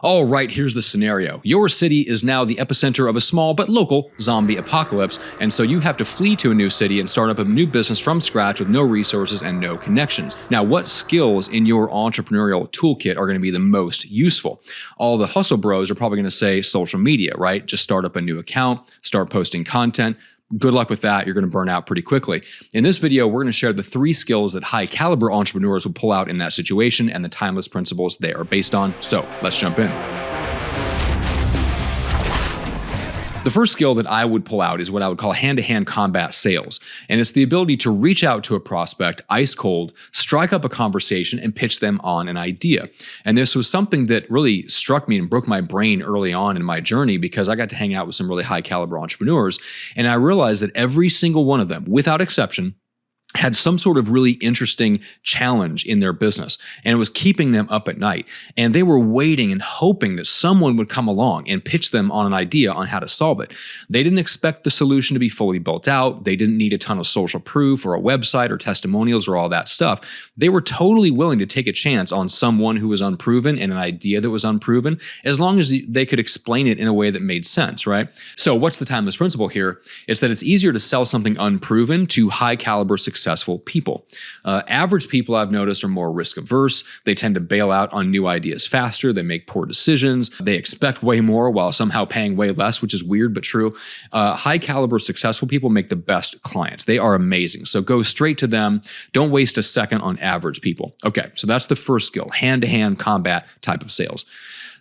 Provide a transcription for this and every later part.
All right, here's the scenario. Your city is now the epicenter of a small but local zombie apocalypse, and so you have to flee to a new city and start up a new business from scratch with no resources and no connections. Now, what skills in your entrepreneurial toolkit are going to be the most useful? All the hustle bros are probably going to say social media, right? Just start up a new account, start posting content. Good luck with that. You're going to burn out pretty quickly. In this video, we're going to share the 3 skills that high caliber entrepreneurs will pull out in that situation and the timeless principles they are based on. So let's jump in. The first skill that I would pull out is what I would call hand-to-hand combat sales. And it's the ability to reach out to a prospect ice cold, strike up a conversation, and pitch them on an idea. And this was something that really struck me and broke my brain early on in my journey because I got to hang out with some really high caliber entrepreneurs. And I realized that every single one of them, without exception, had some sort of really interesting challenge in their business, and it was keeping them up at night. And they were waiting and hoping that someone would come along and pitch them on an idea on how to solve it. They didn't expect the solution to be fully built out. They didn't need a ton of social proof or a website or testimonials or all that stuff. They were totally willing to take a chance on someone who was unproven and an idea that was unproven, as long as they could explain it in a way that made sense, right? So what's the timeless principle here? It's that it's easier to sell something unproven to high caliber successful people. Average people, I've noticed, are more risk averse. They tend to bail out on new ideas faster. They make poor decisions. They expect way more while somehow paying way less, which is weird but true. High caliber successful people make the best clients. They are amazing. So go straight to them. Don't waste a second on average people. Okay, so that's the first skill, hand-to-hand combat type of sales.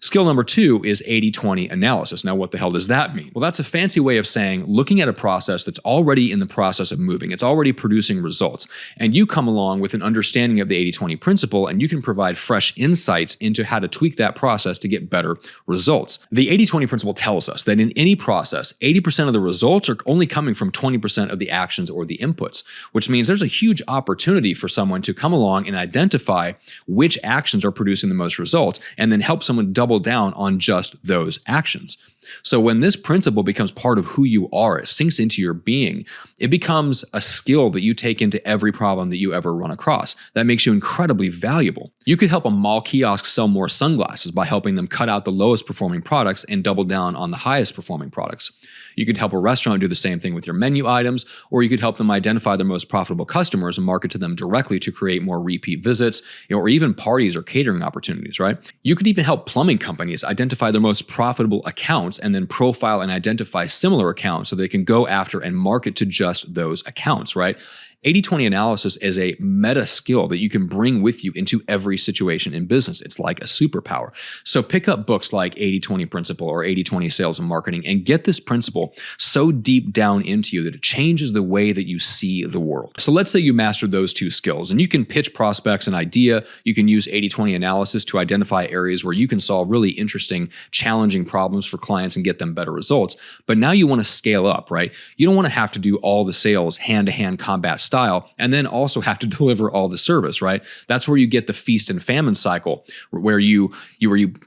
Skill number 2 is 80-20 analysis. Now, what the hell does that mean? Well, that's a fancy way of saying looking at a process that's already in the process of moving. It's already producing results. And you come along with an understanding of the 80-20 principle, and you can provide fresh insights into how to tweak that process to get better results. The 80-20 principle tells us that in any process, 80% of the results are only coming from 20% of the actions or the inputs, which means there's a huge opportunity for someone to come along and identify which actions are producing the most results, and then help someone double down on just those actions. So when this principle becomes part of who you are, it sinks into your being, it becomes a skill that you take into every problem that you ever run across. That makes you incredibly valuable. You could help a mall kiosk sell more sunglasses by helping them cut out the lowest performing products and double down on the highest performing products. You could help a restaurant do the same thing with your menu items, or you could help them identify their most profitable customers and market to them directly to create more repeat visits, or even parties or catering opportunities, right? You could even help plumbing companies identify their most profitable accounts and then profile and identify similar accounts so they can go after and market to just those accounts, right? 80-20 analysis is a meta skill that you can bring with you into every situation in business. It's like a superpower. So pick up books like 80-20 Principle or 80-20 Sales and Marketing and get this principle so deep down into you that it changes the way that you see the world. So let's say you mastered those 2 skills and you can pitch prospects an idea. You can use 80-20 analysis to identify areas where you can solve really interesting, challenging problems for clients and get them better results. But now you want to scale up, right? You don't want to have to do all the sales hand-to-hand combat style and then also have to deliver all the service, right? That's where you get the feast and famine cycle, where you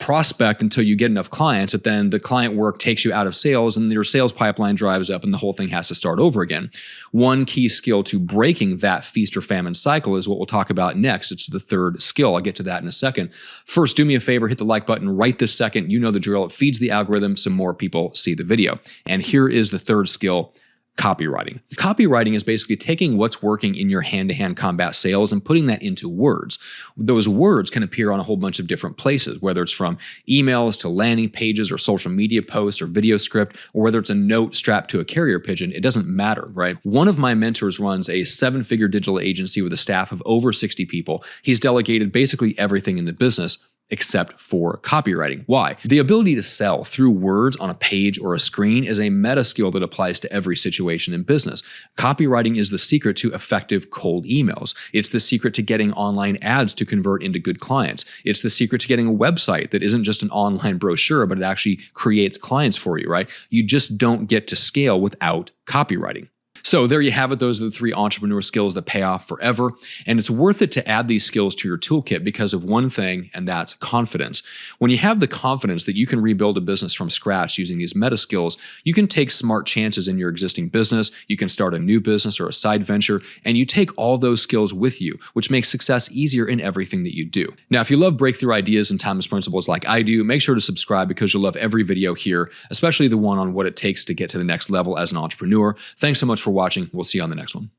prospect until you get enough clients, that then the client work takes you out of sales and your sales pipeline drives up and the whole thing has to start over again. One key skill to breaking that feast or famine cycle is what we'll talk about next. It's the 3rd skill. I'll get to that in a second. First, do me a favor, hit the like button right this second. You know the drill. It feeds the algorithm so more people see the video. And here is the 3rd skill, copywriting. Copywriting is basically taking what's working in your hand-to-hand combat sales and putting that into words. Those words can appear on a whole bunch of different places, whether it's from emails to landing pages or social media posts or video script, or whether it's a note strapped to a carrier pigeon. It doesn't matter, right? One of my mentors runs a 7-figure digital agency with a staff of over 60 people. He's delegated basically everything in the business except for copywriting. Why? The ability to sell through words on a page or a screen is a meta skill that applies to every situation in business. Copywriting is the secret to effective cold emails. It's the secret to getting online ads to convert into good clients. It's the secret to getting a website that isn't just an online brochure, but it actually creates clients for you, right? You just don't get to scale without copywriting. So there you have it. Those are the 3 entrepreneur skills that pay off forever. And it's worth it to add these skills to your toolkit because of one thing, and that's confidence. When you have the confidence that you can rebuild a business from scratch using these meta skills, you can take smart chances in your existing business, you can start a new business or a side venture, and you take all those skills with you, which makes success easier in everything that you do. Now, if you love breakthrough ideas and timeless principles like I do, make sure to subscribe because you'll love every video here, especially the one on what it takes to get to the next level as an entrepreneur. Thanks so much for watching. We'll see you on the next one.